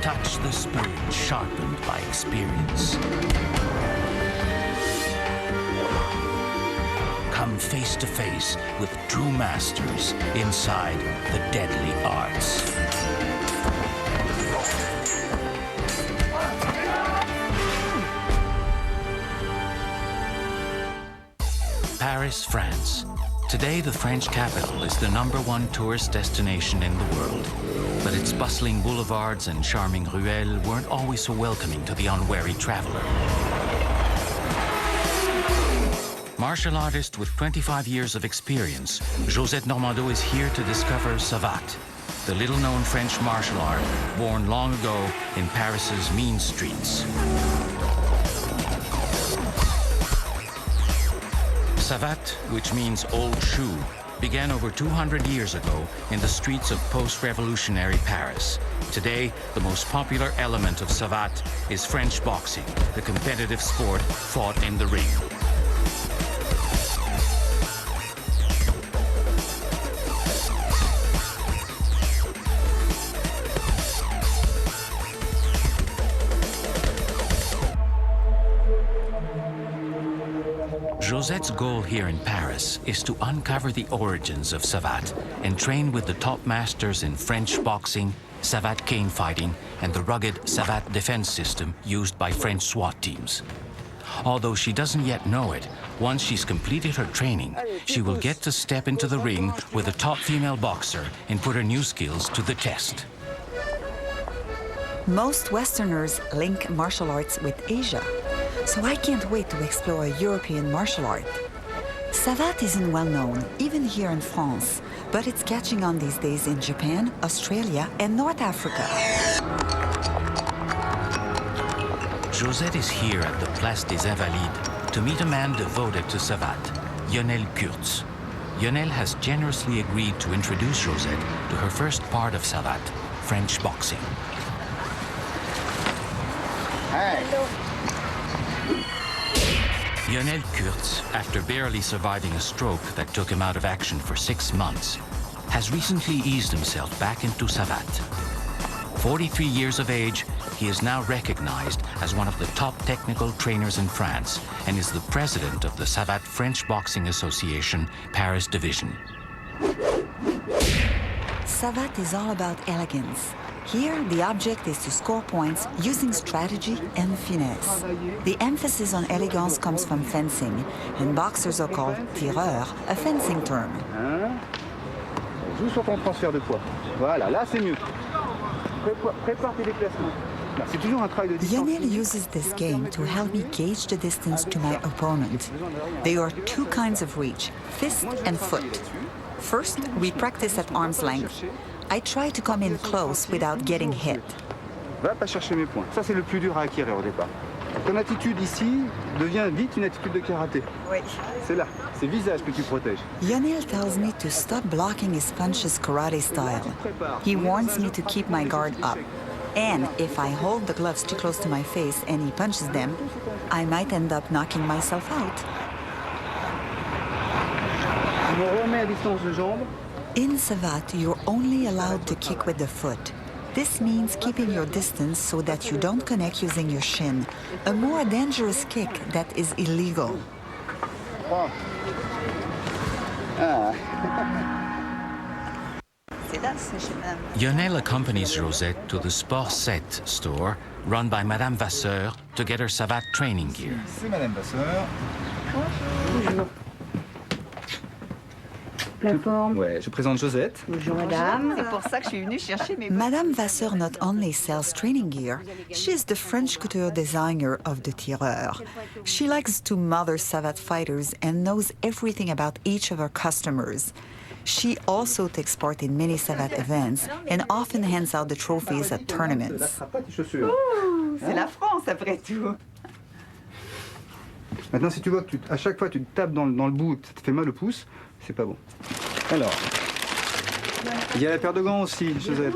touch the spirit sharpened by experience. Come face to face with true masters inside the deadly arts. Paris, France. Today, the French capital is the #1 tourist destination in the world. But its bustling boulevards and charming ruelles weren't always so welcoming to the unwary traveler. Martial artist with 25 years of experience, Josette Normando is here to discover Savate, the little-known French martial art born long ago in Paris's mean streets. Savate, which means old shoe, began over 200 years ago in the streets of post-revolutionary Paris. Today, the most popular element of Savate is French boxing, the competitive sport fought in the ring. Josette's goal here in Paris is to uncover the origins of Savate and train with the top masters in French boxing, Savate cane fighting, and the rugged Savate Défense system used by French SWAT teams. Although she doesn't yet know it, once she's completed her training, she will get to step into the ring with a top female boxer and put her new skills to the test. Most Westerners link martial arts with Asia. So I can't wait to explore European martial art. Savate isn't well known, even here in France, but it's catching on these days in Japan, Australia, and North Africa. Josette is here at the Place des Invalides to meet a man devoted to Savate, Lionel Kurtz. Lionel has generously agreed to introduce Josette to her first part of Savate, French boxing. Hey. Lionel Kurtz, after barely surviving a stroke that took him out of action for 6 months, has recently eased himself back into Savate. 43 years of age, he is now recognized as one of the top technical trainers in France and is the president of the Savate French Boxing Association Paris Division. Savate is all about elegance. Here, the object is to score points using strategy and finesse. The emphasis on elegance comes from fencing, and boxers are called tireurs, a fencing term. Joue sur ton transfert de poids. Voilà, là c'est mieux. Prépare tes déplacements. C'est toujours un travail de distance. Lionel uses this game to help me gauge the distance to my opponent. There are 2 kinds of reach, fist and foot. First, we practice at arm's length. I try to come in close without getting hit. Va pas chercher mes points. Ça, c'est le plus dur à acquérir au départ. Ton attitude ici devient vite une attitude de karaté. Oui. C'est là, c'est le visage que tu protèges. Lionel tells me to stop blocking his punches karate style. He warns me to keep my guard up. And if I hold the gloves too close to my face and he punches them, I might end up knocking myself out. Je me remets à distance de jambe. In Savate, you're only allowed to kick with the foot. This means keeping your distance so that you don't connect using your shin, a more dangerous kick that is illegal. Oh. Ah. Lionel accompanies Josette to the Sport 7 store run by Madame Vasseur to get her Savate training gear. C'est Madame Vasseur. Bonjour. Plateforme. Ouais, je présente Josette. Bonjour madame. C'est pour ça que je suis venue chercher mes... Madame Vasseur not only sells training gear, she is the French couture designer of the tireur. She likes to mother Savate fighters and knows everything about each of her customers. She also takes part in many Savate events and often hands out the trophies at tournaments. C'est la France après tout. Maintenant, si tu vois que à chaque fois tu te tapes dans le bout, ça te fait mal au pouce, c'est pas bon. Alors, il y a la paire de gants aussi, Josette.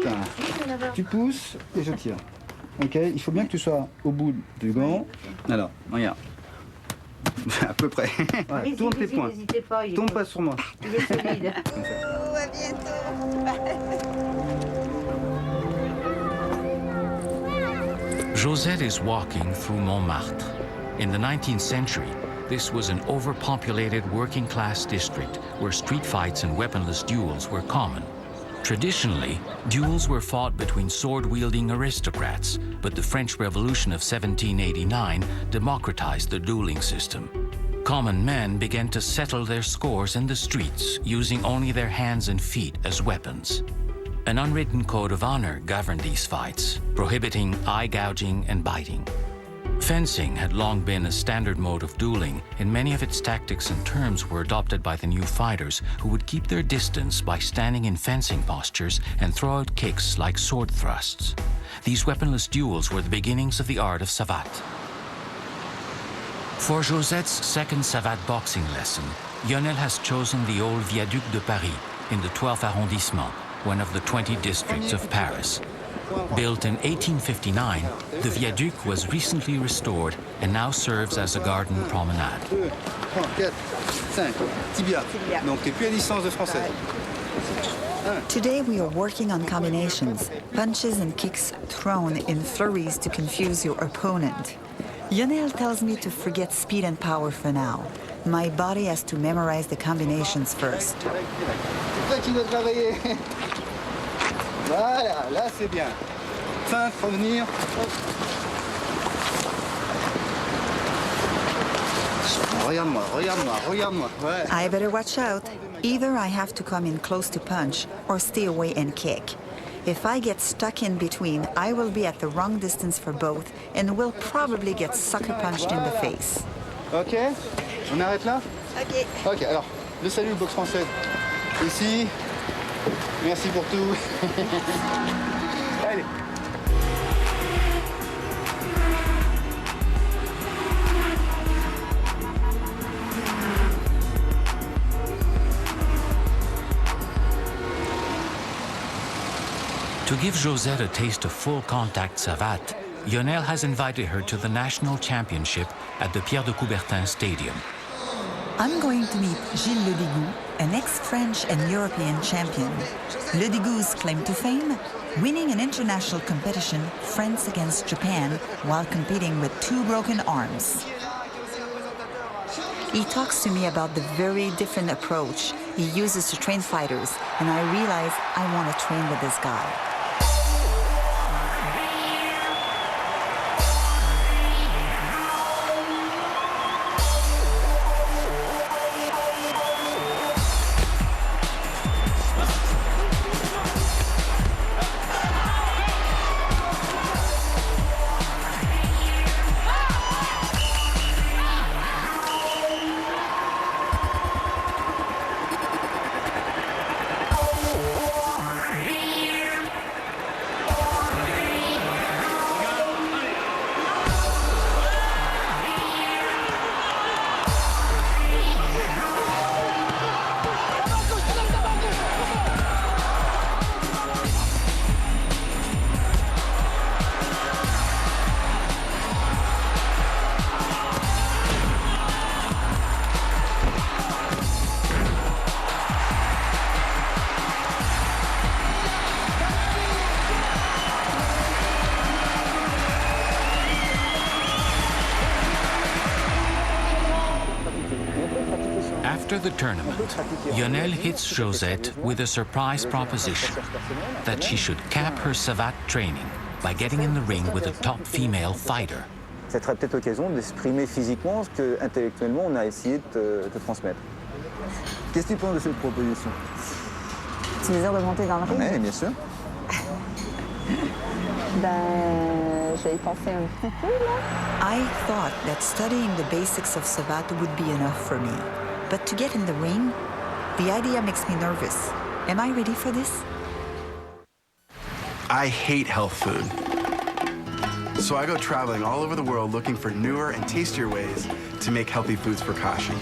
Tu pousses et je tire. Ok, il faut bien que tu sois au bout du gant. Alors, regarde. À peu près. Voilà, tourne tes poings. Tombe pas sur moi. Il est solide. Comme ça. À bientôt. Josette is walking through Montmartre. In the 19th century, this was an overpopulated working-class district where street fights and weaponless duels were common. Traditionally, duels were fought between sword-wielding aristocrats, but the French Revolution of 1789 democratized the dueling system. Common men began to settle their scores in the streets, using only their hands and feet as weapons. An unwritten code of honor governed these fights, prohibiting eye gouging and biting. Fencing had long been a standard mode of dueling, and many of its tactics and terms were adopted by the new fighters, who would keep their distance by standing in fencing postures and throw out kicks like sword thrusts. These weaponless duels were the beginnings of the art of savate. For Josette's second savate boxing lesson, Lionel has chosen the old Viaduc de Paris in the 12th arrondissement, one of the 20 districts of Paris. Built in 1859, the viaduc was recently restored and now serves as a garden promenade. 2, 3, 4, 5, tibia. Donc t'es plus à distance de française. Today we are working on combinations, punches and kicks thrown in flurries to confuse your opponent. Lionel tells me to forget speed and power for now. My body has to memorize the combinations first. C'est ça qu'il doit travailler. Voilà, là c'est bien. Feinte, revenir. Regarde-moi, regarde-moi, regarde-moi. Ouais. I better watch out. Either I have to come in close to punch or stay away and kick. If I get stuck in between, I will be at the wrong distance for both and will probably get sucker punched in the face. Ok, on arrête là? Ok. Ok, alors, le salut, boxe française. Ici. Merci pour tout. Allez. To give Josette a taste of full contact savate, Lionel has invited her to the national championship at the Pierre de Coubertin Stadium. I'm going to meet Gilles Ledégout, an ex-French and European champion. Ledégout's claim to fame? Winning an international competition, France against Japan, while competing with 2 broken arms. He talks to me about the very different approach he uses to train fighters, and I realize I want to train with this guy. After the tournament, Lionel hits Josette with a surprise proposition that she should cap her savate training by getting in the ring with a top female fighter. Ça serait peut-être l'occasion d'exprimer physiquement ce que intellectuellement on a essayé de te transmettre. Qu'est-ce que tu penses de cette proposition? Tu veux dire de monter dans le ring? Oui, bien sûr. Ben, je vais y penser un petit peu, là. I thought that studying the basics of savate would be enough for me. But to get in the ring, the idea makes me nervous. Am I ready for this? I hate health food. So I go traveling all over the world looking for newer and tastier ways to make healthy foods for Kashi.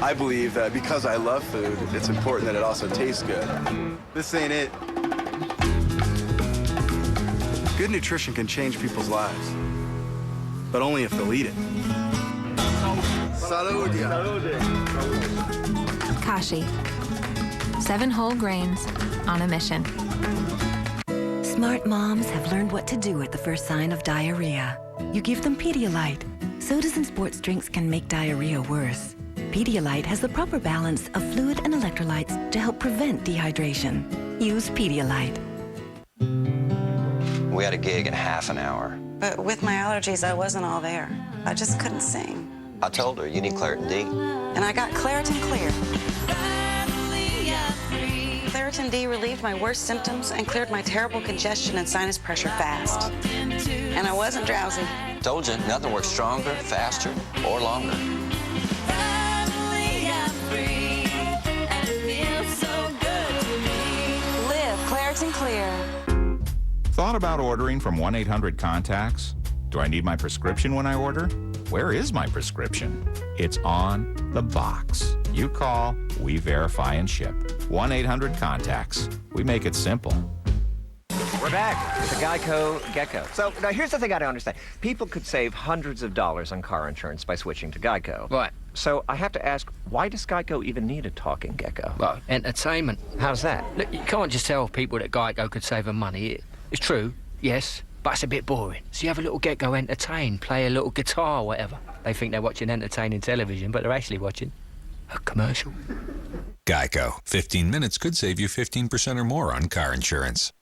I believe that because I love food, it's important that it also tastes good. This ain't it. Good nutrition can change people's lives, but only if they'll eat it. Salud. Kashi. 7 whole grains on a mission. Smart moms have learned what to do at the first sign of diarrhea. You give them Pedialyte. Sodas and sports drinks can make diarrhea worse. Pedialyte has the proper balance of fluid and electrolytes to help prevent dehydration. Use Pedialyte. We had a gig in half an hour. But with my allergies, I wasn't all there. I just couldn't sing. I told her, you need Claritin D. And I got Claritin Clear. Claritin D relieved my worst symptoms and cleared my terrible congestion and sinus pressure fast. And I wasn't drowsy. Told you, nothing works stronger, faster, or longer. Live Claritin Clear. Thought about ordering from 1-800-CONTACTS? Do I need my prescription when I order? Where is my prescription? It's on the box. You call, we verify and ship. 1-800-CONTACTS. We make it simple. We're back with the Geico Gecko. So now here's the thing I don't understand. People could save hundreds of dollars on car insurance by switching to Geico. Right. So I have to ask, why does Geico even need a talking gecko? Well, entertainment. How's that? Look, you can't just tell people that Geico could save them money. It's true, yes, but it's a bit boring. So you have a little gecko entertain, play a little guitar or whatever. They think they're watching entertaining television, but they're actually watching a commercial. Geico. 15 minutes could save you 15% or more on car insurance.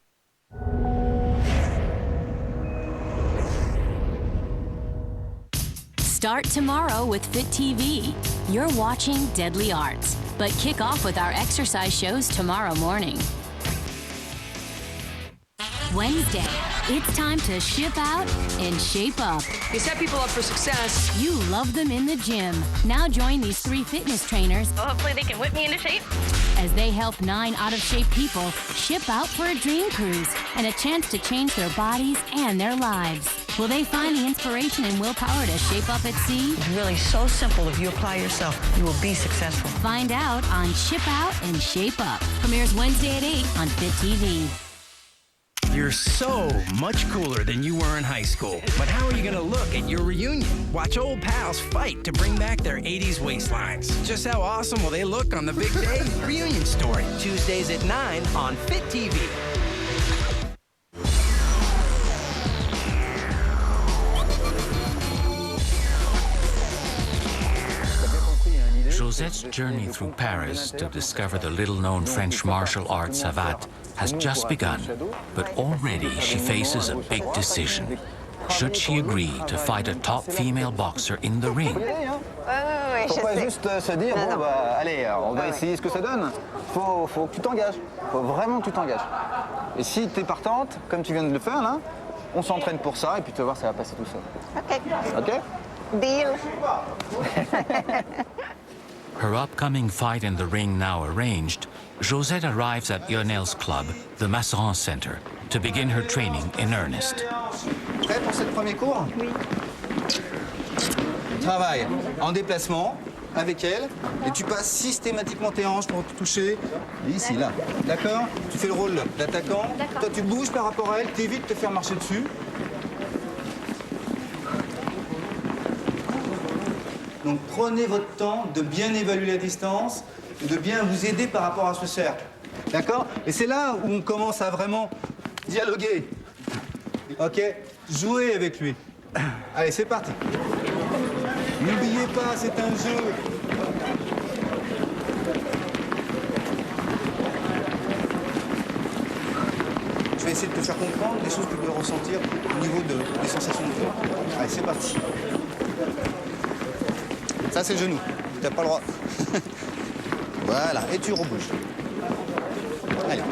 Start tomorrow with Fit TV. You're watching Deadly Arts, but kick off with our exercise shows tomorrow morning. Wednesday, it's time to ship out and shape up. You set people up for success. You love them in the gym. Now join these 3 fitness trainers. Well, hopefully they can whip me into shape. As they help 9 out-of-shape people ship out for a dream cruise and a chance to change their bodies and their lives. Will they find the inspiration and willpower to shape up at sea? It's really so simple. If you apply yourself, you will be successful. Find out on Ship Out and Shape Up. Premieres Wednesday at 8 on Fit TV. You're so much cooler than you were in high school. But how are you going to look at your reunion? Watch old pals fight to bring back their 80s waistlines. Just how awesome will they look on the big day? Reunion Story, Tuesdays at 9 on Fit TV. Josette's journey through Paris to discover the little-known French martial art Savate has just begun, but already she faces a big decision. Should she agree to fight a top female boxer in the ring? Faut pas juste se dire, bon, bah, allez, on va essayer ce que ça donne. Faut que tu t'engages. Faut vraiment que tu t'engages. Et si tu es partante, comme tu viens de le faire, là, on s'entraîne pour ça, et puis tu vas voir, ça va passer tout seul. OK. OK? Deal. Her upcoming fight in the ring now arranged, Josette arrives at Lionel's club, the Masseron Center, to begin her training in earnest. Prêt pour ce premier cours? Oui. Tu travailles en déplacement avec elle et tu passes systématiquement tes hanches pour te toucher. Et ici, là. D'accord? Tu fais le rôle d'attaquant. Toi, tu bouges par rapport à elle, t'évites de te faire marcher dessus. Donc prenez votre temps de bien évaluer la distance, de bien vous aider par rapport à ce cercle. D'accord? Et c'est là où on commence à vraiment dialoguer. OK? Jouez avec lui. Allez, c'est parti. N'oubliez pas, c'est un jeu. Je vais essayer de te faire comprendre des choses que tu dois ressentir au niveau des sensations de corps. Allez, c'est parti. Ça, c'est le genou. Tu n'as pas le droit. Voilà, et tu rebouges. Allez.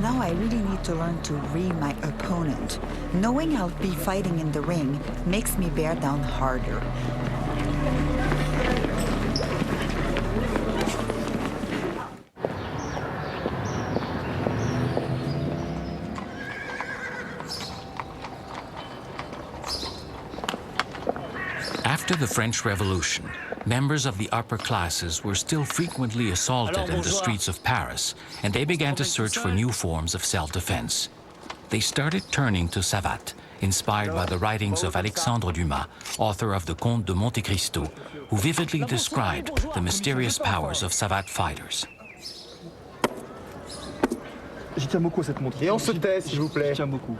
Now I really need to learn to read my opponent. Knowing I'll be fighting in the ring makes me bear down harder. After the French Revolution, members of the upper classes were still frequently assaulted in the streets of Paris, and they began to search for new forms of self-defense. They started turning to Savate, inspired by the writings of Alexandre Dumas, author of the Comte de Monte Cristo, who vividly described the mysterious powers of Savate fighters. J'y tiens beaucoup cette montre. Et on se tait, s'il vous plaît. J'y tiens beaucoup.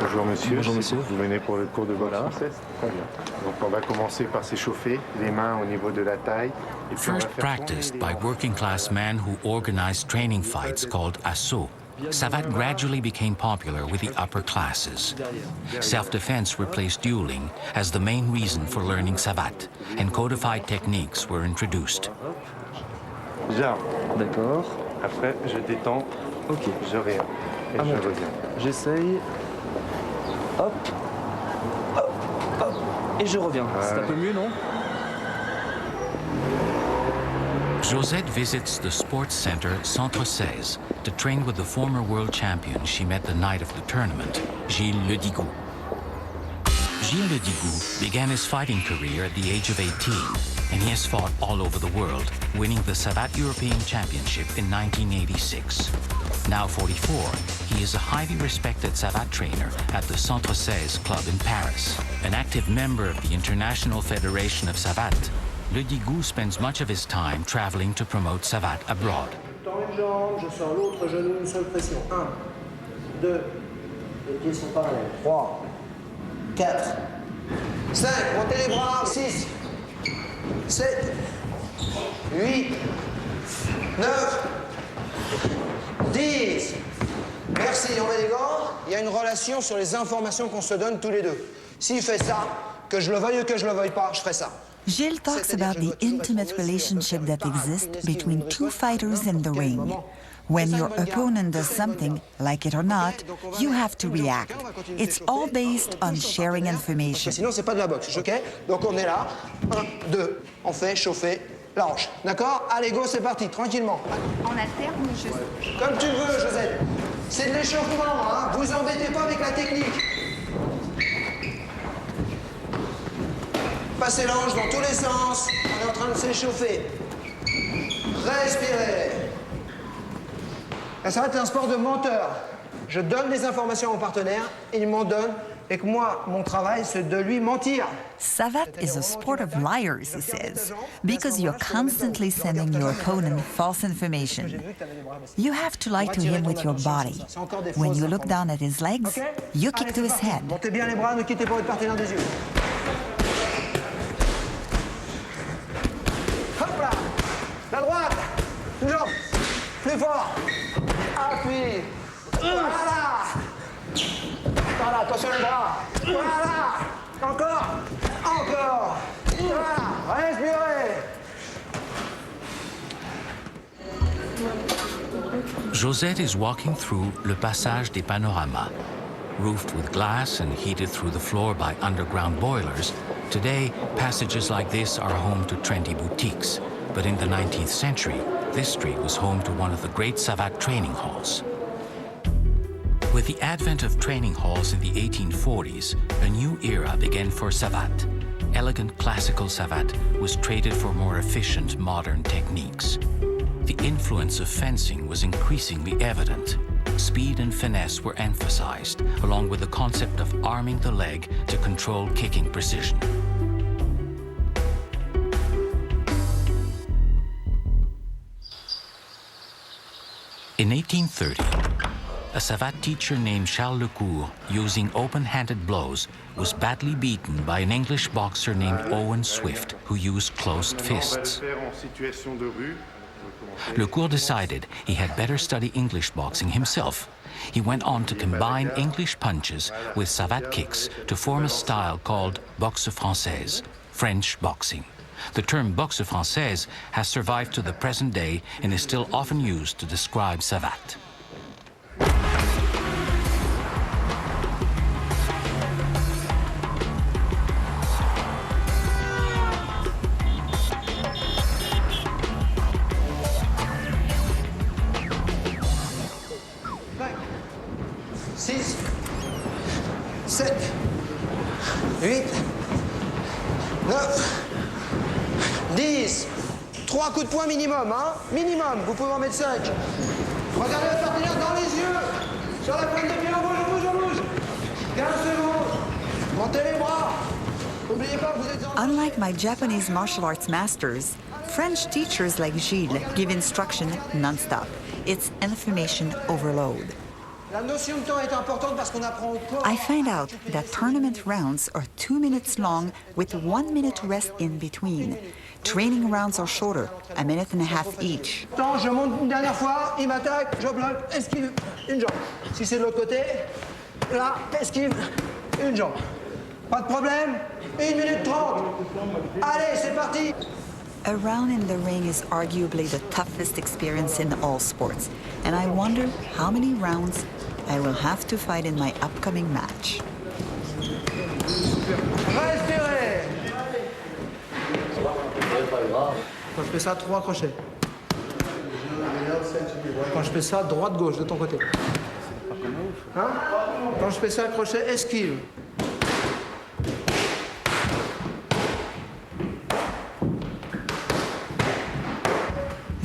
Bonjour monsieur. Bonjour monsieur. Vous venez pour le cours de boxe française? Très bien. Donc on va commencer par s'échauffer, les mains au niveau de la taille. Et puis on va First faire practiced by working-class men who organized training fights called assaut, Savate gradually became popular with the upper classes. Self-defense replaced dueling as the main reason for learning Savate, and codified techniques were introduced. J'arme. D'accord. Après, je détends. Ok. Je reviens. Et À je mon tour. reviens. J'essaye. Hop. Hop. Hop. Et je reviens. C'est un peu mieux, non? Josette visits the sports center Centre 16 to train with the former world champion she met the night of the tournament, Gilles Ledigout. Gilles Ledigout began his fighting career at the age of 18, and he has fought all over the world, winning the Savate European Championship in 1986. Now 44, he is a highly respected Savate trainer at the Centre 16 club in Paris. An active member of the International Federation of Savate, Ledigout spends much of his time traveling to promote Savate abroad. Je tends une jambe, je sors l'autre genou, une seule pression. 1, 2, les pieds sont parallèles. 3, 4, 5, montez les bras, 6, 7, 8, 9, 10. Merci, on met les gants. Il y a une relation sur les informations qu'on se donne tous les deux. S'il fait ça, que je le veuille ou que je le veuille pas, je ferai ça. Gilles talks about the intimate relationship that exists between two fighters in the ring. When your opponent does something, like it or not, you have to react. It's all based on sharing information. Sinon, c'est pas de la boxe, ok? Donc on est là. 1, 2, on fait chauffer la hanche. D'accord? Allez, go, c'est parti, tranquillement. En alterne, je... Comme tu veux, Josette. C'est de l'échauffement, hein? Vous embêtez pas avec la technique. Passez la hanche dans tous les sens. On est en train de s'échauffer. Respirez. Ça va être un sport de menteur. Je donne des informations à mon partenaire, il m'en donne, et que moi, mon travail, c'est de lui mentir. Savate is a sport of liars, he says, because you're constantly sending your opponent false information. You have to lie to him with your body. When you look down at his legs, you kick to his head. Montez bien les bras, ne quittez pas votre partenaire des yeux. Hop là. La droite. Toujours. Plus fort. Appuie. Voilà. Voilà, attention les bras. Voilà. Encore. Encore. Voilà. Respirez. Josette is walking through Le Passage des Panoramas. Roofed with glass and heated through the floor by underground boilers, today passages like this are home to trendy boutiques. But in the 19th century, this street was home to one of the great Savate training halls. With the advent of training halls in the 1840s, a new era began for Savate. Elegant classical Savate was traded for more efficient modern techniques. The influence of fencing was increasingly evident. Speed and finesse were emphasized, along with the concept of arming the leg to control kicking precision. In 1830, a Savate teacher named Charles Lecourt, using open-handed blows, was badly beaten by an English boxer named Owen Swift, who used closed fists. Lecourt decided he had better study English boxing himself. He went on to combine English punches with Savate kicks to form a style called boxe française, French boxing. The term boxe française has survived to the present day and is still often used to describe Savate. Six, 7, 8, 9, 10. 3 coups coups de poing minimum, hein? Minimum, vous pouvez en mettre 5. Regardez votre partenaire dans les yeux. Sur la pointe de pied, on bouge. 15 secondes. Montez les bras. N'oubliez pas que vous êtes en... Unlike my Japanese martial arts masters, French teachers like Gilles give instruction non-stop. It's information overload. La notion de temps est importante parce qu'on apprend au corps. I find out that tournament rounds are 2 minutes long with 1 minute rest in between. Training rounds are shorter, 1.5 minutes each. Attends, je monte une dernière fois, il m'attaque, je bloque, esquive, une jambe. Si c'est de l'autre côté, là, esquive, une jambe. Pas de problème, 1 minute 30. Allez, c'est parti. A round in the ring is arguably the toughest experience in all sports, and I wonder how many rounds I will have to fight in my upcoming match. Respirez. Quand je fais ça, 3 crochets. Quand je fais ça, droite-gauche de ton côté. Hein? Quand je fais ça, crochet, esquive.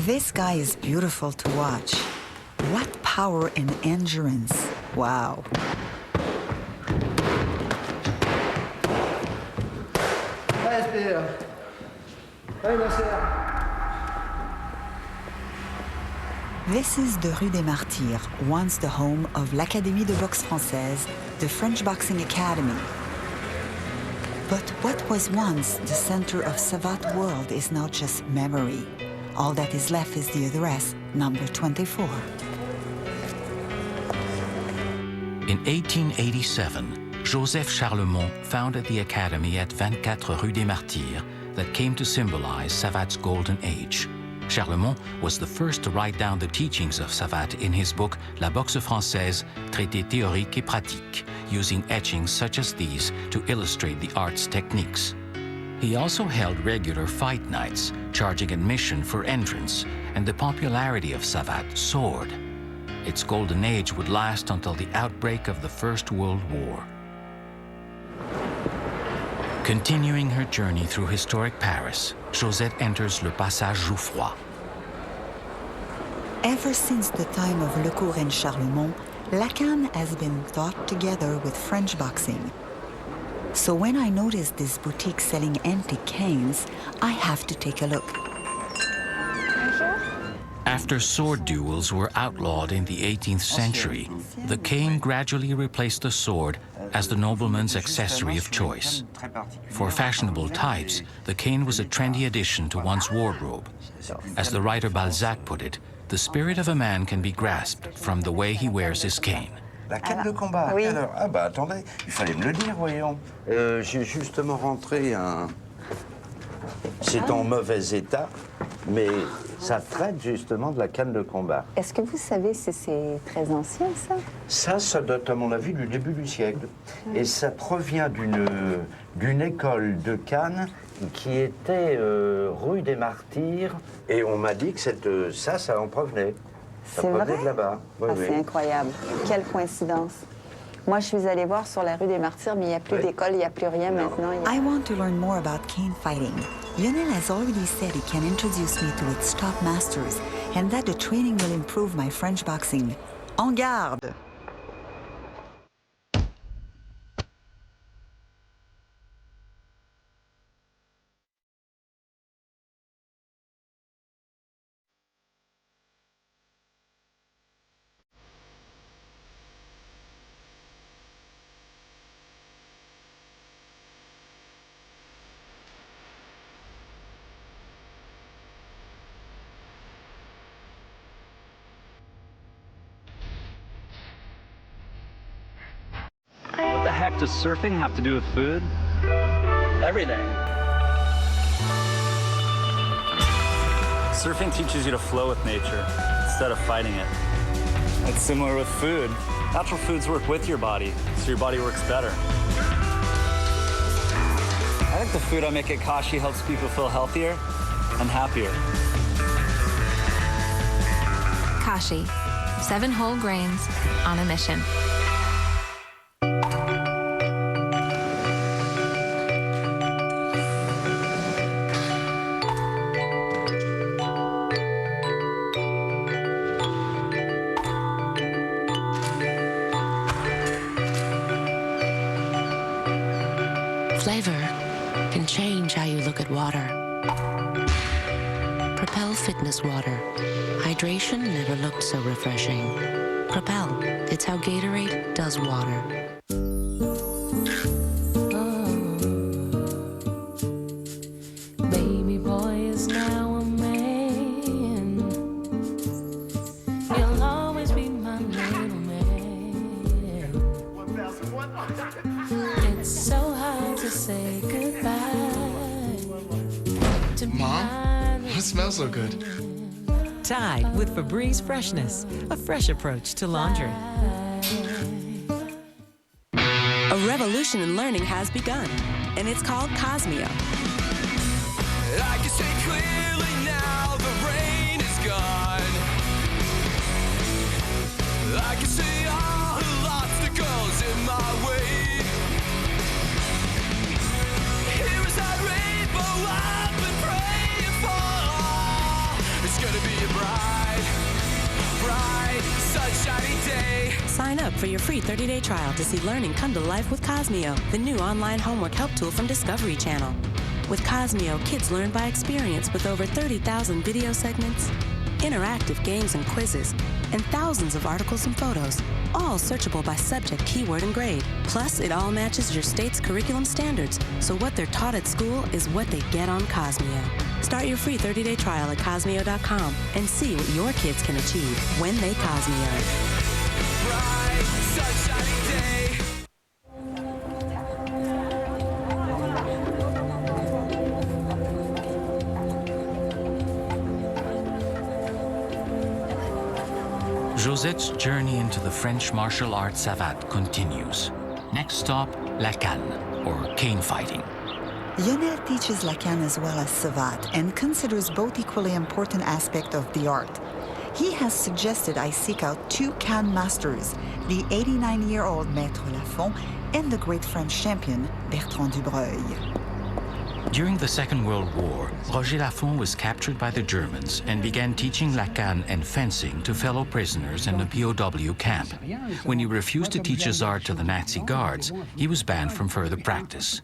This guy is beautiful to watch. What power and endurance. Wow. Respire. This is the Rue des Martyrs, once the home of l'Académie de boxe française, the French Boxing Academy. But what was once the center of Savate world is now just memory. All that is left is the address, number 24. In 1887, Joseph Charlemont founded the academy at 24 Rue des Martyrs that came to symbolize Savate's golden age. Charlemont was the first to write down the teachings of Savate in his book La boxe française, traité théorique et pratique, using etchings such as these to illustrate the art's techniques. He also held regular fight nights, charging admission for entrance, and the popularity of Savate soared. Its golden age would last until the outbreak of the First World War. Continuing her journey through historic Paris, Josette enters Le Passage Jouffroy. Ever since the time of Lecourt and Charlemont, La Canne has been thought together with French boxing. So when I notice this boutique selling antique canes, I have to take a look. After sword duels were outlawed in the 18th century, the cane gradually replaced the sword as the nobleman's accessory of choice. For fashionable types, the cane was a trendy addition to one's wardrobe. As the writer Balzac put it, the spirit of a man can be grasped from the way he wears his cane. La canne de combat. Oui. Alors, ah bah attendez, il fallait me le dire, voyons. J'ai justement rentré un... C'est en mauvais état, mais ça traite justement de la canne de combat. Est-ce que vous savez si c'est très ancien, ça? Ça date à mon avis du début du siècle. Et ça provient d'une école de Cannes qui était rue des Martyrs. Et on m'a dit que ça en provenait. Ça C'est provenait vrai? de là-bas. Oui, oui. C'est incroyable. Quelle coïncidence. Moi, je suis allée voir sur la rue des Martyrs, mais il n'y a plus d'école, il n'y a plus rien maintenant. I want to learn more about cane fighting. Lionel has already said he can introduce me to its top masters and that the training will improve my French boxing. En garde! What the heck does surfing have to do with food? Everything. Surfing teaches you to flow with nature instead of fighting it. It's similar with food. Natural foods work with your body, so your body works better. I think the food I make at Kashi helps people feel healthier and happier. Kashi, 7 whole grains on a mission. Flavor can change how you look at water. Propel Fitness Water. Hydration never looked so refreshing. Propel, it's how Gatorade does water. Baby boy is now a man. You'll always be my little man. It's so hard to say goodbye to Mom, what smells so good? Tide with Febreze Freshness, a fresh approach to laundry. A revolution in learning has begun, and it's called Cosmeo. I can see clearly now the rain is gone. I can see all the obstacles in my way. Here is that rainbow I've been praying for. It's gonna be a bright, bright, sunshiny day. Sign up for your free 30-day trial to see learning come to life with Cosmeo, the new online homework help tool from Discovery Channel. With Cosmeo, kids learn by experience with over 30,000 video segments, interactive games and quizzes, and thousands of articles and photos, all searchable by subject, keyword, and grade. Plus, it all matches your state's curriculum standards, so what they're taught at school is what they get on Cosmeo. Start your free 30-day trial at Cosmeo.com and see what your kids can achieve when they Cosmeo. Bright, sunshiny day. Josette's journey into the French martial art savate continues. Next stop, la canne, or cane fighting. Lionel teaches la canne as well as savate and considers both equally important aspects of the art. He has suggested I seek out two canne masters, the 89-year-old Maître Lafond and the great French champion, Bertrand Dubreuil. During the Second World War, Roger Lafond was captured by the Germans and began teaching la canne and fencing to fellow prisoners in a POW camp. When he refused to teach his art to the Nazi guards, he was banned from further practice.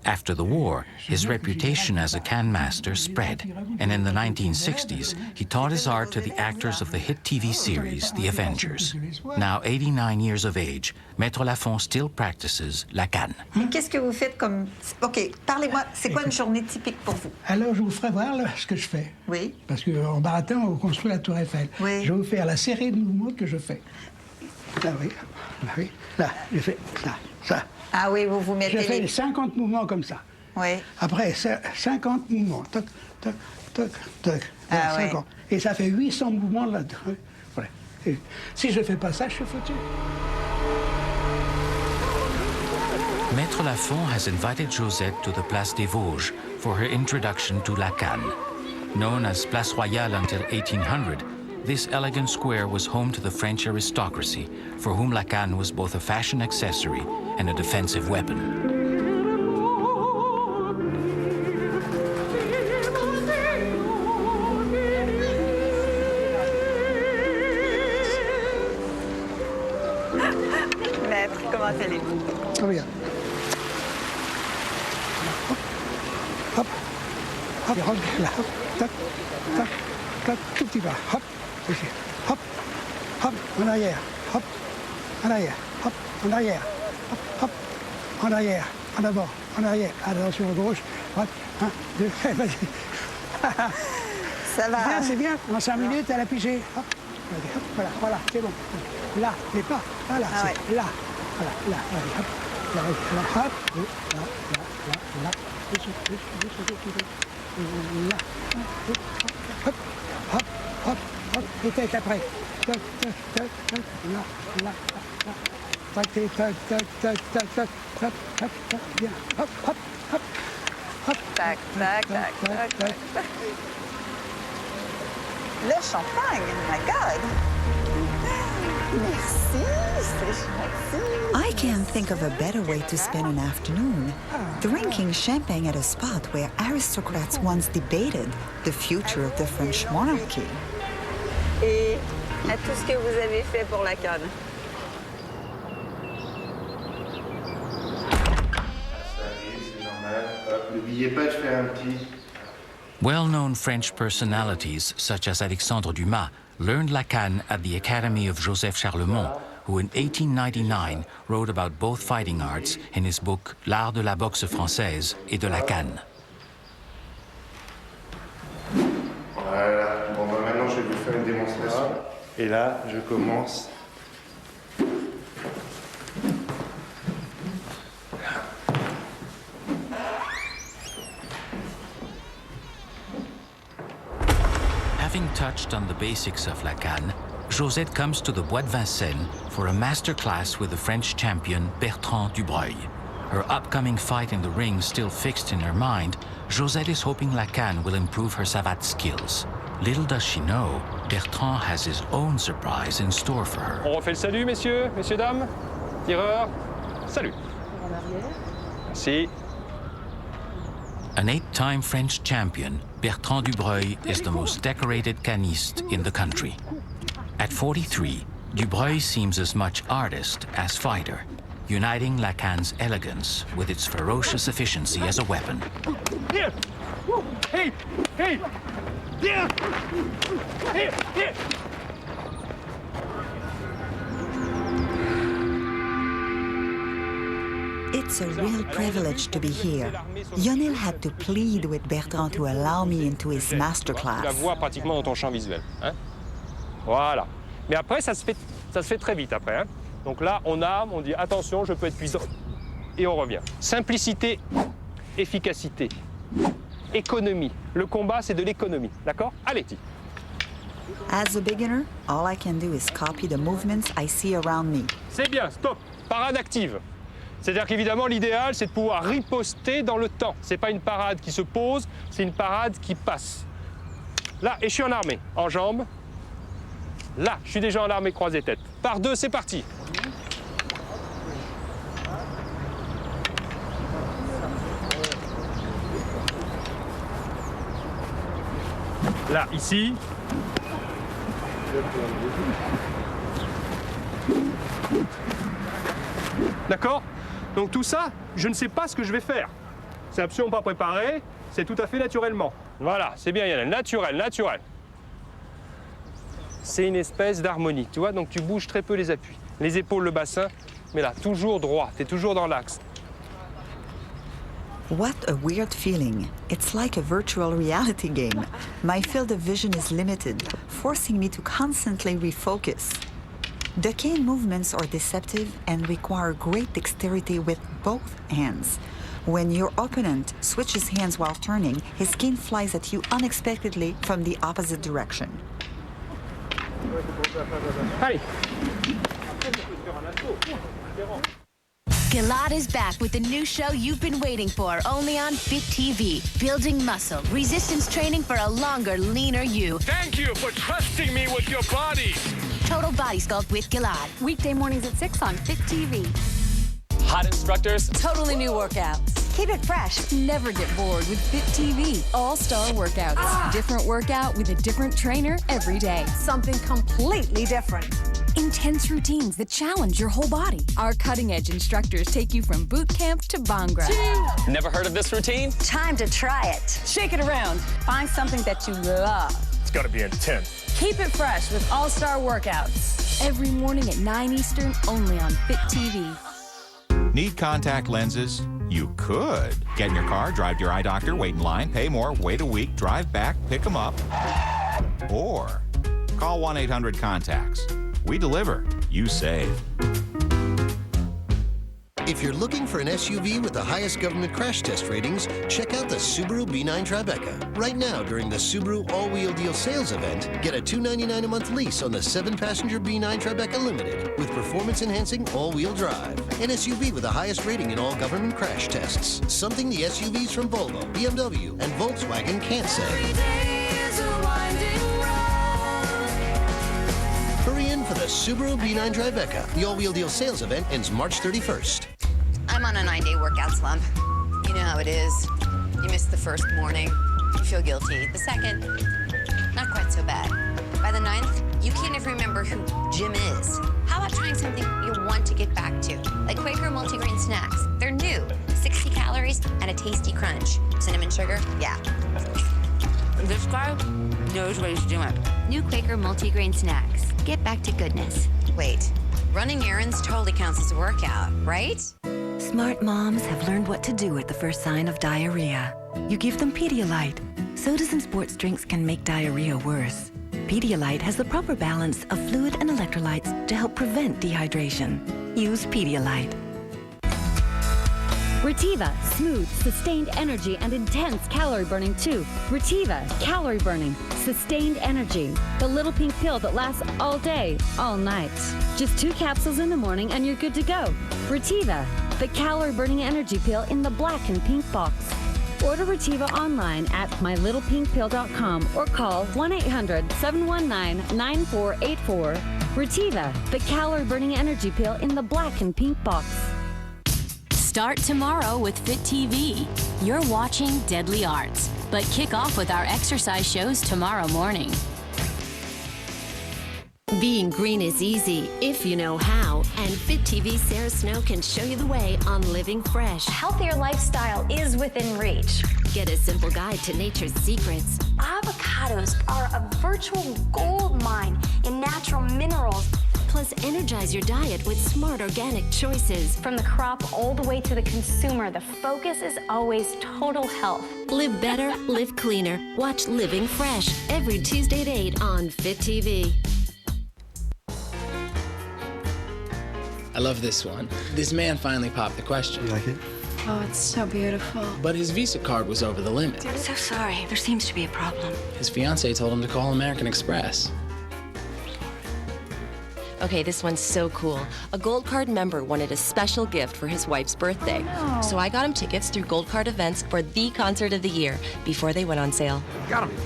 After the war, his reputation as a canne master spread, and in the 1960s, he taught his art to the actors of the hit TV series, The Avengers. Now 89 years of age, Maître Lafond still practices la canne. Qu'est-ce que vous faites comme... OK, parlez-moi, c'est quoi une journée typique pour vous? Alors, je vous ferai voir ce que je fais. Oui. Parce qu'en baratin, on construit la Tour Eiffel. Oui. Je vais vous faire la série de mouvements que je fais. Là, oui. Là, oui. Là, je fais ça. Ah oui, vous mettez je fais les 50 mouvements comme ça. Oui. Après, 50 mouvements. Toc, toc, toc, toc. Ah 50. ouais. Et ça fait 800 mouvements là-dedans. Voilà. Et si je ne fais pas ça, je suis foutu. Maître Lafond has invited Josette to the Place des Vosges for her introduction to la canne. Known as Place Royale until 1800, this elegant square was home to the French aristocracy, for whom la canne was both a fashion accessory and a defensive weapon. Maître, comment allez-vous? Très bien. Hop, hop, hop, là, hop, tac, tac, tac, tout petit pas, hop, ici, hop, hop, en arrière, hop, en arrière, hop, en arrière, hop, hop, en arrière, en avant, en arrière, attention à gauche, hop, 1, 2, vas-y. Ça va. Bien, c'est bien, en 5 minutes, elle a pigé, hop, allez, hop, voilà, voilà, c'est bon. Là, mais pas, voilà, Ah c'est ouais. là, voilà, là, allez, hop, là, là, hop, là, là, plus, là, hop, hop, hop, hop, et tête après, tac, tac, tac, tac, là, là, là, tac, tac, tac, tac, tac, tac, tac, tac, tac, bien, hop, hop, hop, hop, tac, tac, tac, tac, tac. Le champagne, oh my God. Merci, c'est gentil. I can't think of a better way to spend an afternoon. Drinking champagne at a spot where aristocrats once debated the future of the French monarchy. Et à tout ce que vous avez fait pour la Canne. N'oubliez pas de faire un petit... Well-known French personalities such as Alexandre Dumas learned la canne at the Academy of Joseph Charlemont, who in 1899 wrote about both fighting arts in his book L'art de la boxe française et de la canne. Voilà. Bon, bah maintenant, je vais vous faire une démonstration. Et là, je commence. Having touched on the basics of la canne, Josette comes to the Bois de Vincennes for a master class with the French champion Bertrand Dubreuil. Her upcoming fight in the ring still fixed in her mind, Josette is hoping la canne will improve her savate skills. Little does she know, Bertrand has his own surprise in store for her. On refait le salut, messieurs, dames. Tireur, salut. Merci. An 8-time French champion, Bertrand Dubreuil is the most decorated canniste in the country. At 43, Dubreuil seems as much artist as fighter, uniting la canne's elegance with its ferocious efficiency as a weapon. Here! Hey! Hey! Here! Here! Here! It's a real privilege to be here. Lionel had to plead with Bertrand to allow me into his masterclass. Tu la vois pratiquement dans ton champ visuel. Hein? Voilà. Mais après, ça se fait très vite après. Hein? Donc là, on arme, on dit attention, je peux être puissant. Et on revient. Simplicité, efficacité, économie. Le combat, c'est de l'économie. D'accord? Allez, y. As a beginner, all I can do is copy the movements I see around me. C'est bien, stop. Parade active. C'est-à-dire qu'évidemment, l'idéal, c'est de pouvoir riposter dans le temps. C'est pas une parade qui se pose, c'est une parade qui passe. Là, et je suis en armée, en jambes. Là, je suis déjà en armée croisée tête. Par deux, c'est parti. Là, ici. D'accord? Donc tout ça, je ne sais pas ce que je vais faire. C'est absolument pas préparé, c'est tout à fait naturellement. Voilà, c'est bien Yann, naturel, naturel. C'est une espèce d'harmonie, tu vois, donc tu bouges très peu les appuis. Les épaules, le bassin, mais là, toujours droit, tu es toujours dans l'axe. What a weird feeling. It's like a virtual reality game. My field of vision is limited, forcing me to constantly refocus. The cane movements are deceptive and require great dexterity with both hands. When your opponent switches hands while turning, his cane flies at you unexpectedly from the opposite direction. Allez. Gilad is back with the new show you've been waiting for, only on Fit TV. Building muscle, resistance training for a longer, leaner you. Thank you for trusting me with your body. Total Body Sculpt with Gilad. Weekday mornings at 6 on Fit TV. Hot instructors. Totally new workouts. Keep it fresh. Never get bored with Fit TV. All-star workouts. Different workout with a different trainer every day. Something completely different. Intense routines that challenge your whole body. Our cutting-edge instructors take you from boot camp to Bhangra. Never heard of this routine? Time to try it. Shake it around. Find something that you love. It's gotta be intense. Keep it fresh with all-star workouts. Every morning at 9 Eastern, only on Fit TV. Need contact lenses? You could. Get in your car, drive to your eye doctor, wait in line, pay more, wait a week, drive back, pick them up. Or call 1-800-CONTACTS. We deliver. You save. If you're looking for an SUV with the highest government crash test ratings, check out the Subaru B9 Tribeca. Right now, during the Subaru All-Wheel Deal sales event, get a $299 a month lease on the 7-passenger B9 Tribeca Limited with performance-enhancing all-wheel drive. An SUV with the highest rating in all government crash tests. Something the SUVs from Volvo, BMW, and Volkswagen can't say. Hurry in for the Subaru B9 Tribeca. The all-wheel deal sales event ends March 31st. I'm on a 9-day workout slump. You know how it is. You miss the first morning, you feel guilty. The second, not quite so bad. By the 9th, you can't even remember who Jim is. How about trying something you want to get back to? Like Quaker multigrain snacks. They're new, 60 calories and a tasty crunch. Cinnamon sugar, yeah. This guy knows what he's doing. New Quaker multigrain snacks. Get back to goodness. Wait, running errands totally counts as a workout, right? Smart moms have learned what to do at the first sign of diarrhea. You give them Pedialyte. Sodas and sports drinks can make diarrhea worse. Pedialyte has the proper balance of fluid and electrolytes to help prevent dehydration. Use Pedialyte. Retiva, smooth, sustained energy and intense calorie burning too. Retiva, calorie burning, sustained energy. The little pink pill that lasts all day, all night. Just 2 capsules in the morning and you're good to go. Retiva, the calorie burning energy pill in the black and pink box. Order Retiva online at mylittlepinkpill.com or call 1-800-719-9484. Retiva, the calorie burning energy pill in the black and pink box. Start tomorrow with Fit TV. You're watching Deadly Arts, but kick off with our exercise shows tomorrow morning. Being green is easy if you know how, and Fit TV's Sarah Snow can show you the way on living fresh. Healthier lifestyle is within reach. Get a simple guide to nature's secrets. Avocados are a virtual gold mine in natural minerals. Plus, energize your diet with smart organic choices. From the crop all the way to the consumer, the focus is always total health. Live better, live cleaner. Watch Living Fresh every Tuesday at 8 on Fit TV. I love this one. This man finally popped the question. You like it? Oh, it's so beautiful. But his Visa card was over the limit. I'm so sorry. There seems to be a problem. His fiancée told him to call American Express. Okay, this one's so cool. A Gold Card member wanted a special gift for his wife's birthday. Oh. So I got him tickets through Gold Card events for the concert of the year before they went on sale. Got him.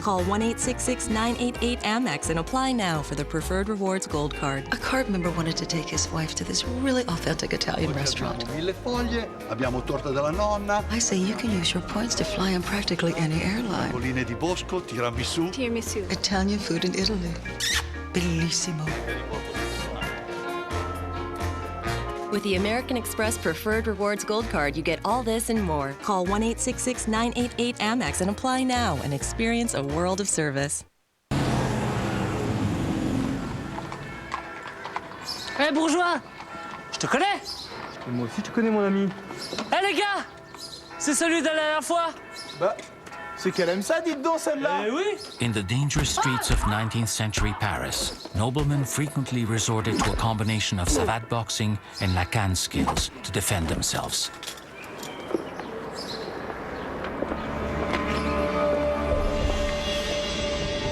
Call 1-866-988-AMEX and apply now for the Preferred Rewards Gold Card. A card member wanted to take his wife to this really authentic Italian restaurant. Mille foglie, abbiamo torta della nonna. I say you can use your points to fly on practically any airline. Bolline di Bosco, tiramisù. Tiramisu. Italian food in Italy. Bellissimo. With the American Express Preferred Rewards Gold Card, you get all this and more. Call 1-866-988-AMEX and apply now and experience a world of service. Hé, bourgeois! Je te connais! Moi aussi, tu connais mon ami. Hé, les gars! C'est celui de la dernière fois! Bah, c'est qu'elle aime ça, dites donc, celle-là! Eh oui! In the dangerous streets of 19th century Paris, noblemen frequently resorted to a combination of savate boxing and la Canne skills to defend themselves.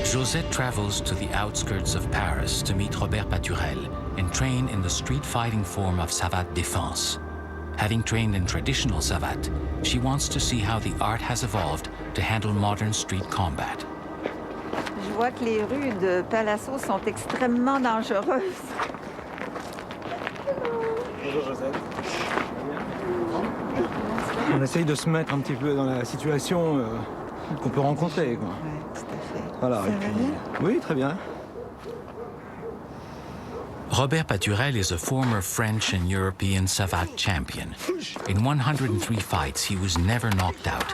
Josette travels to the outskirts of Paris to meet Robert Paturel and train in the street fighting form of Savate Défense. Having trained in traditional savate, she wants to see how the art has evolved to handle modern street combat. Je vois que les rues de Palazzo sont extrêmement dangereuses. Bonjour Josette. On essaye de se mettre un petit peu dans la situation qu'on peut rencontrer, quoi. Oui, tout à fait. Voilà. Ça va bien? Oui, très bien. Robert Paturel is a former French and European savate champion. In 103 fights, he was never knocked out.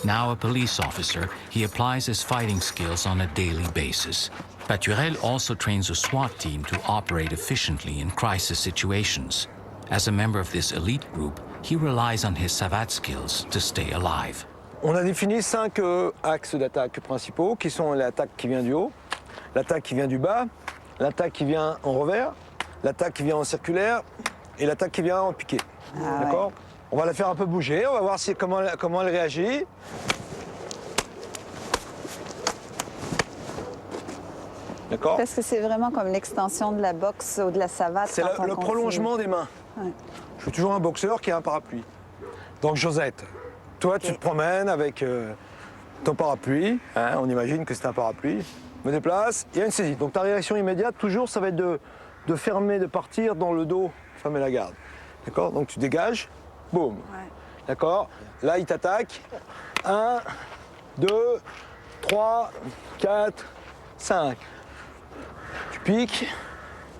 Now a police officer, he applies his fighting skills on a daily basis. Paturel also trains a SWAT team to operate efficiently in crisis situations. As a member of this elite group, he relies on his savate skills to stay alive. On a défini 5 axes d'attaque principaux, qui sont l'attaque qui vient du haut, l'attaque qui vient du bas, l'attaque qui vient en revers, l'attaque qui vient en circulaire et l'attaque qui vient en piqué. Ah, d'accord? ouais. On va la faire un peu bouger, on va voir comment elle réagit. D'accord? Parce que c'est vraiment comme l'extension de la boxe ou de la savate. C'est le prolongement des mains. Ouais. Je suis toujours un boxeur qui a un parapluie. Donc Josette, toi tu te promènes avec ton parapluie, hein, on imagine que c'est un parapluie, me déplace, il y a une saisie. Donc ta réaction immédiate, toujours, ça va être de fermer, de partir dans le dos, fermer la garde. D'accord? Donc tu dégages, boum. Ouais. D'accord? Là, il t'attaque. 1, 2, 3, 4, 5. Tu piques,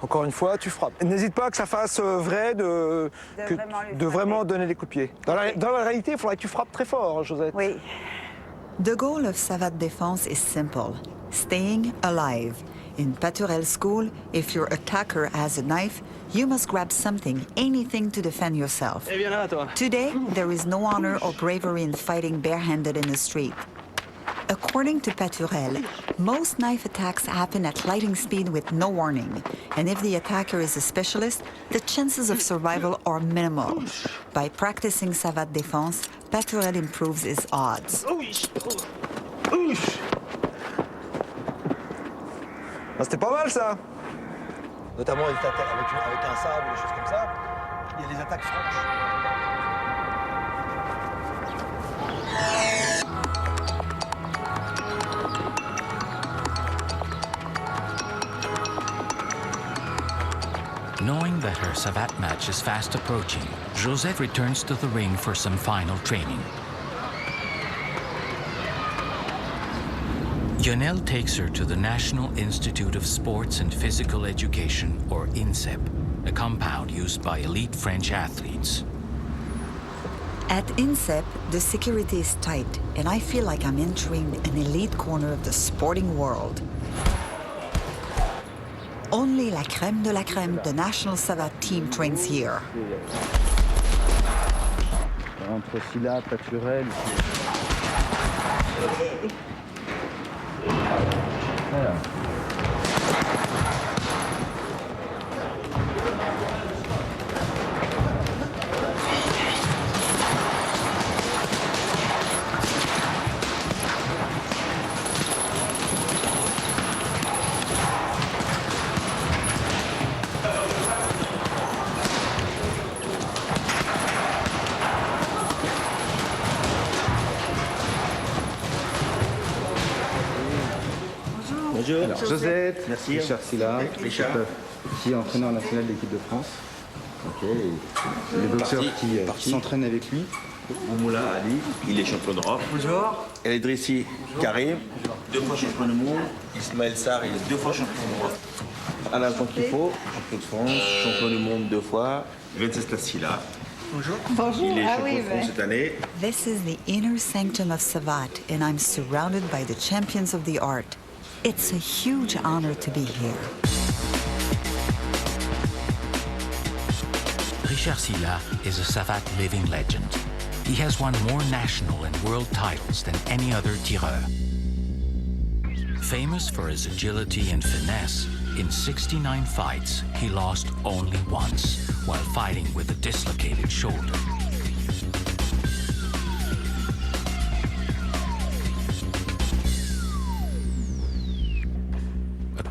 Encore une fois, tu frappes. N'hésite pas que ça fasse vrai de vraiment donner des coups de pied. Dans la réalité, il faudrait que tu frappes très fort, Josette. Oui. The goal of Savate Défense is simple: staying alive. In Paturel school, if your attacker has a knife, you must grab something, anything to defend yourself. Eh bien là, toi. Today, there is no honor or bravery in fighting barehanded in the street. According to Paturel, most knife attacks happen at lightning speed with no warning. And if the attacker is a specialist, the chances of survival are minimal. By practicing Savate Défense, Paturel improves his odds. C'était pas mal, ça. Notamment avec un sabre ou des choses comme ça. Il y a les attaques franches. Knowing that her Savate match is fast approaching, Josette returns to the ring for some final training. Lionel takes her to the National Institute of Sports and Physical Education, or INSEP, a compound used by elite French athletes. At INSEP, the security is tight, and I feel like I'm entering an elite corner of the sporting world. Only la crème de la crème, the national Savate team trains here. Entre Scylla, Paturel. Voilà. Bonjour. Alors, Josette, merci. Richard Silla, qui est entraîneur national de l'équipe de France. Ok. Et le boxeur qui s'entraîne avec lui. Oumoula Ali, il est champion d'Europe. Bonjour. El Idrissi Karim, 2 fois champion du monde. Ismaël Sarr, il est 2 fois champion d'Europe. Alain Conquifo, champion de France, champion du monde 2 fois. Venceslas Silla. Bonjour. Il est champion de France cette année. This is the inner sanctum of Savate, and I'm surrounded by the champions of the art. It's a huge honor to be here. Richard Silla is a Savate living legend. He has won more national and world titles than any other tireur. Famous for his agility and finesse, in 69 fights, he lost only once while fighting with a dislocated shoulder.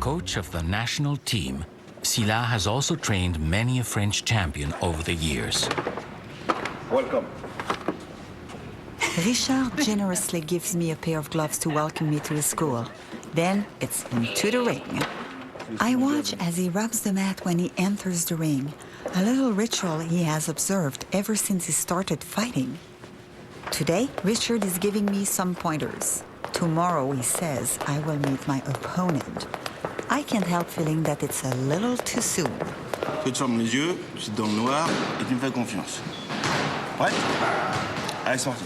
Coach of the national team, Silla has also trained many a French champion over the years. Welcome. Richard generously gives me a pair of gloves to welcome me to his school. Then it's into the ring. I watch as he rubs the mat when he enters the ring, a little ritual he has observed ever since he started fighting. Today, Richard is giving me some pointers. Tomorrow, he says, I will meet my opponent. I can't help feeling that it's a little too soon. Tu te fermes les yeux, tu es dans le noir et tu me fais confiance. Prêt? Allez, c'est parti.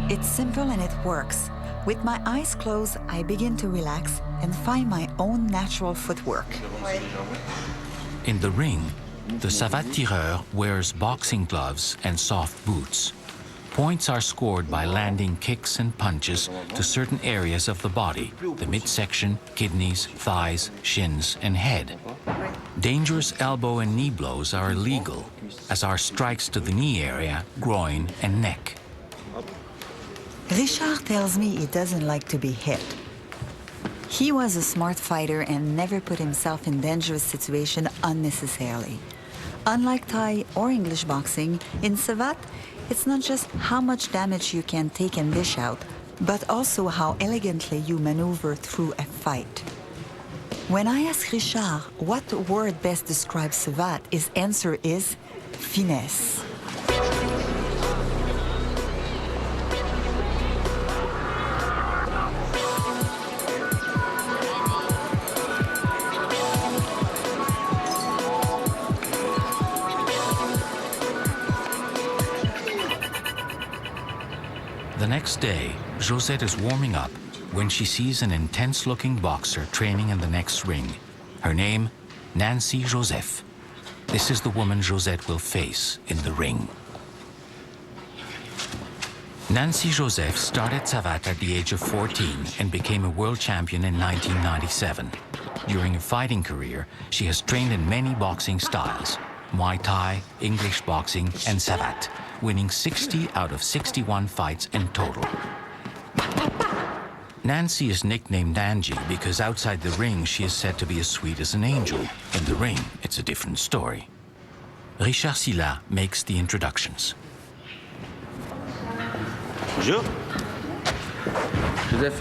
It's simple and it works. With my eyes closed, I begin to relax and find my own natural footwork. In the ring, the Savate tireur wears boxing gloves and soft boots. Points are scored by landing kicks and punches to certain areas of the body, the midsection, kidneys, thighs, shins, and head. Dangerous elbow and knee blows are illegal, as are strikes to the knee area, groin, and neck. Richard tells me he doesn't like to be hit. He was a smart fighter and never put himself in dangerous situations unnecessarily. Unlike Thai or English boxing, in Savate, it's not just how much damage you can take and dish out, but also how elegantly you maneuver through a fight. When I ask Richard what word best describes Savate, his answer is finesse. next day, Josette is warming up when she sees an intense-looking boxer training in the next ring. Her name, Nancy Joseph. This is the woman Josette will face in the ring. Nancy Joseph started Savate at the age of 14 and became a world champion in 1997. During her fighting career, she has trained in many boxing styles: Muay Thai, English boxing, and Savate, winning 60 out of 61 fights in total. Nancy is nicknamed Angie because outside the ring she is said to be as sweet as an angel. In the ring, it's a different story. Richard Silla makes the introductions. Bonjour. Joseph.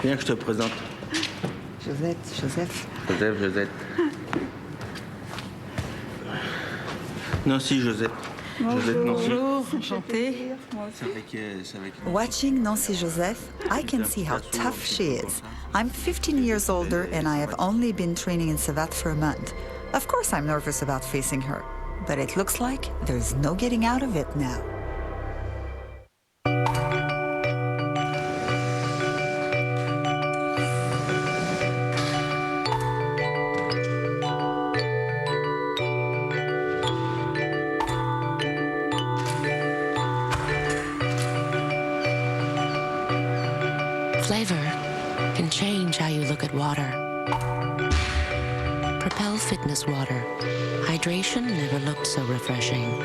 Viens que je te présente. Josette, Joseph. Josette. Nancy, Josette. Josette, Nancy. Bonjour, enchantée. Watching Nancy Joseph, I can see how tough she is. I'm 15 years older and I have only been training in Savate for a month. Of course I'm nervous about facing her, but it looks like there's no getting out of it now. Flavor can change how you look at water. Propel Fitness Water. Hydration never looked so refreshing.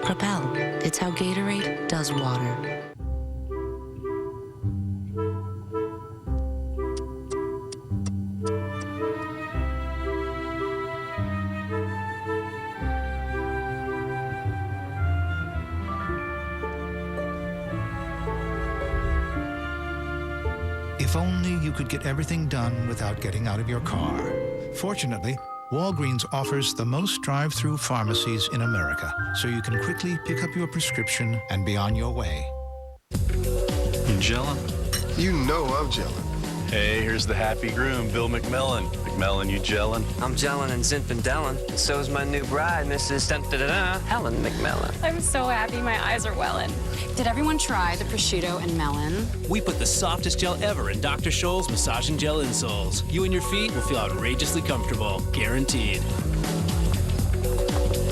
Propel, it's how Gatorade does water. If only you could get everything done without getting out of your car. Fortunately, Walgreens offers the most drive-through pharmacies in America, so you can quickly pick up your prescription and be on your way. You gelling? You know I'm gelling. Hey, here's the happy groom, Bill McMillan. McMillan, you gelling? I'm gelling and Zinfandel, and so is my new bride, Mrs. Helen McMillan. I'm so happy my eyes are welling. Did everyone try the prosciutto and melon? We put the softest gel ever in Dr. Scholl's Massage and Gel insoles. You and your feet will feel outrageously comfortable, guaranteed.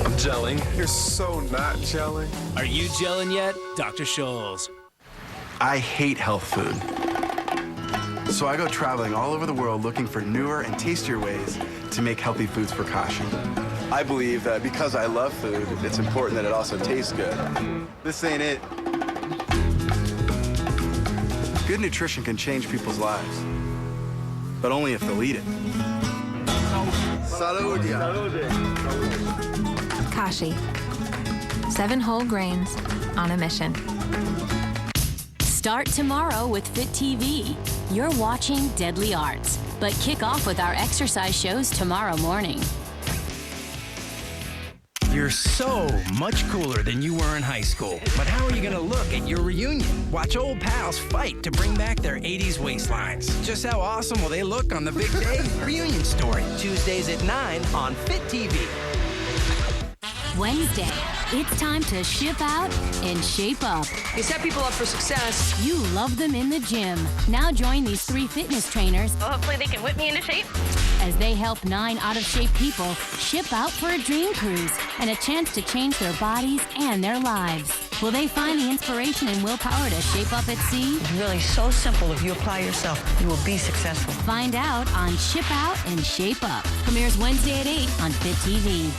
I'm gelling. You're so not gelling. Are you gelling yet? Dr. Scholl's. I hate health food. So I go traveling all over the world looking for newer and tastier ways to make healthy foods for Kashi. I believe that because I love food, it's important that it also tastes good. This ain't it. Good nutrition can change people's lives, but only if they'll eat it. Salud. Kashi. 7 whole grains on a mission. Start tomorrow with Fit TV. You're watching Deadly Arts, but kick off with our exercise shows tomorrow morning. You're so much cooler than you were in high school. But how are you going to look at your reunion? Watch old pals fight to bring back their 80s waistlines. Just how awesome will they look on the big day? Reunion Story, Tuesdays at 9 on Fit TV. Wednesday, it's time to ship out and shape up. You set people up for success. You love them in the gym. Now join these 3 fitness trainers. Well, hopefully they can whip me into shape. As they help 9 out-of-shape people ship out for a dream cruise and a chance to change their bodies and their lives. Will they find the inspiration and willpower to shape up at sea? It's really so simple. If you apply yourself, you will be successful. Find out on Ship Out and Shape Up. Premieres Wednesday at 8 on Fit TV.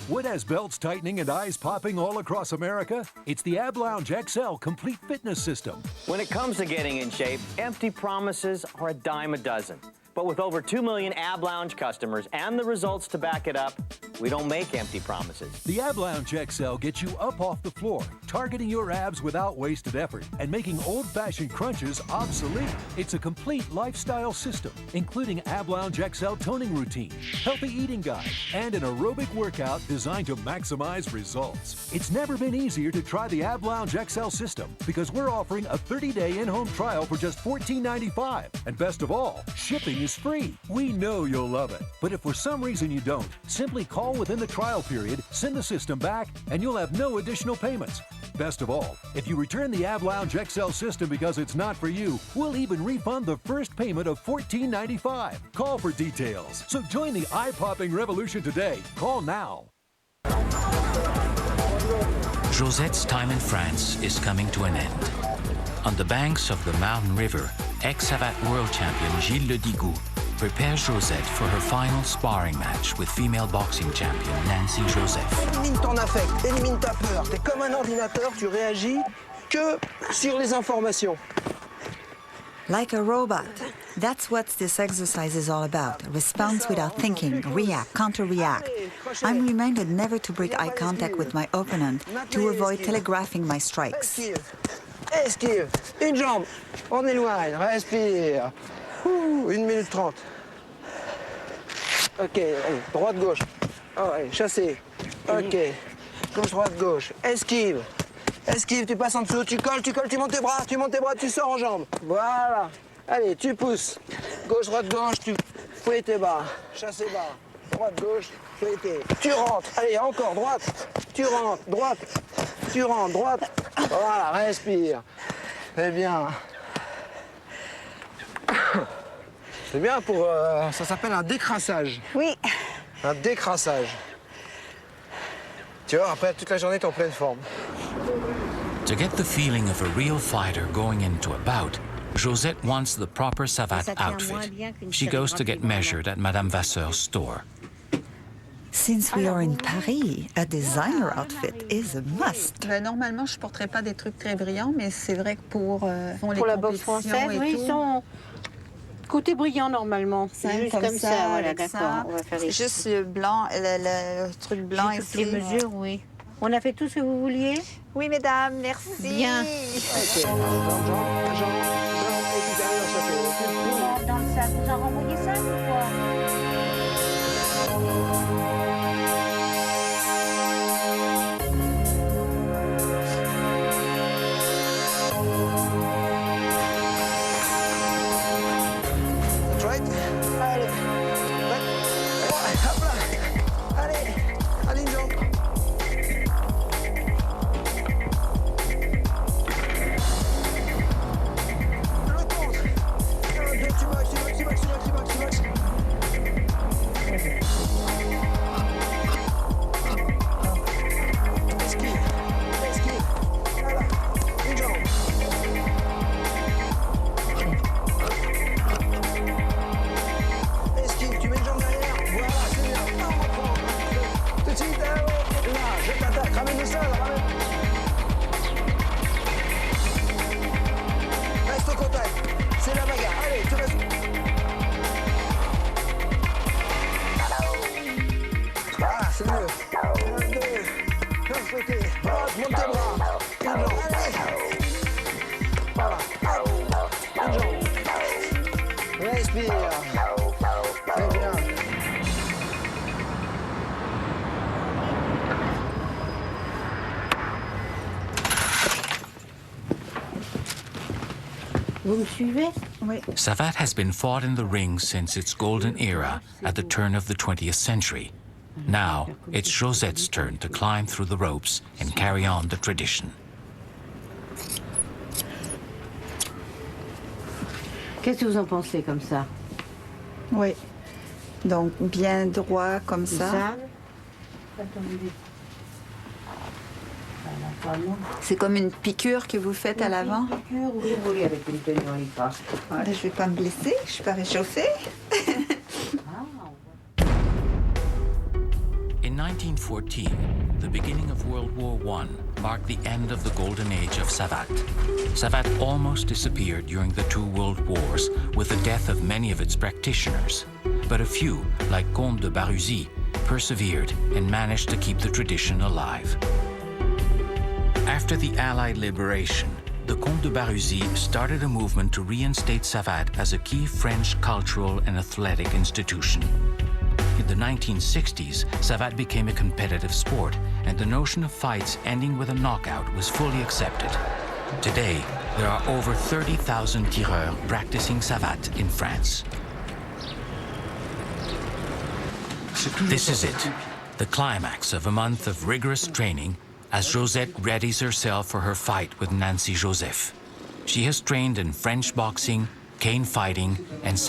What has belts tightening and eyes popping all across America? It's the Ab Lounge XL Complete Fitness System. When it comes to getting in shape, empty promises are a dime a dozen. But with over 2 million Ab Lounge customers and the results to back it up, we don't make empty promises. The Ab Lounge XL gets you up off the floor, targeting your abs without wasted effort and making old-fashioned crunches obsolete. It's a complete lifestyle system, including Ab Lounge XL toning routine, healthy eating guide, and an aerobic workout designed to maximize results. It's never been easier to try the Ab Lounge XL system because we're offering a 30-day in-home trial for just $14.95. And best of all, shipping is free. We know you'll love it. But if for some reason you don't, simply call within the trial period, send the system back, and you'll have no additional payments. best of all, if you return the Ab Lounge XL system because it's not for you, we'll even refund the first payment of $14.95. Call for details. So join the eye-popping revolution today. Call now. Josette's time in France is coming to an end. On the banks of the Marne River, ex-Savate world champion Gilles Ledigou prepares Josette for her final sparring match with female boxing champion Nancy Joseph. Élimine ton affect, élimine ta peur. T'es comme un ordinateur, tu réagis que sur les informations. Like a robot. That's what this exercise is all about. Response without thinking, react, counter-react. I'm reminded never to break eye contact with my opponent to avoid telegraphing my strikes. Esquive, une jambe, on éloigne, respire. 1 minute 30. Ok, allez, droite-gauche. Oh, allez, chassé. Ok, gauche-droite-gauche. Esquive. Esquive, tu passes en dessous, tu colles, tu montes tes bras, tu sors en jambe. Voilà. Allez, tu pousses. Gauche-droite-gauche, tu fouilles tes bas. Chassé bas. Droite-gauche, fouille. Tu rentres. Allez, encore, droite. Tu rentres, droite. Tu rentres, droite. Voilà, respire. C'est bien. C'est bien pour... ça s'appelle un décrassage. Oui. Un décrassage. Tu vois, après, toute la journée, t'es en pleine forme. To get the feeling of a real fighter going into a bout, Josette wants the proper Savate outfit. She goes to get measured at Madame Vasseur's store. Since we are in Paris, a designer outfit is a must. Normalement, je ne porterai pas des trucs très brillants, mais c'est vrai que pour la boxe française, oui, ils sont côté brillant normalement. C'est juste comme ça, voilà, d'accord. C'est juste le blanc, le truc blanc ici. Toutes les mesures, oui. On a fait tout ce que vous vouliez? Oui, mesdames, merci. Bien. Ok. Dans le sac, vous en renvoyez ça ou quoi? Vous me suivez? Oui. Savate has been fought in the ring since its golden era at the turn of the 20th century. Now, it's Josette's turn to climb through the ropes and carry on the tradition. Qu'est-ce que vous en pensez comme ça? Oui. Donc, bien droit comme ça. C'est comme une piqûre que vous faites à l'avant? Une piqûre, oui, oui, avec une tenue en lipas. Je ne vais pas me blesser, je ne suis pas réchauffée. In 1914, the beginning of World War I marked the end of the golden age of Savate. Savate almost disappeared during the two world wars with the death of many of its practitioners. But a few, like Comte de Baruzzi, persevered and managed to keep the tradition alive. After the Allied liberation, the Comte de Baruzzi started a movement to reinstate Savate as a key French cultural and athletic institution. In the 1960s, Savate became a competitive sport, and the notion of fights ending with a knockout was fully accepted. Today, there are over 30,000 tireurs practicing Savate in France. This is it, the climax of a month of rigorous training as Josette readies herself for her fight with Nancy Joseph. She has trained in French boxing, cane fighting, and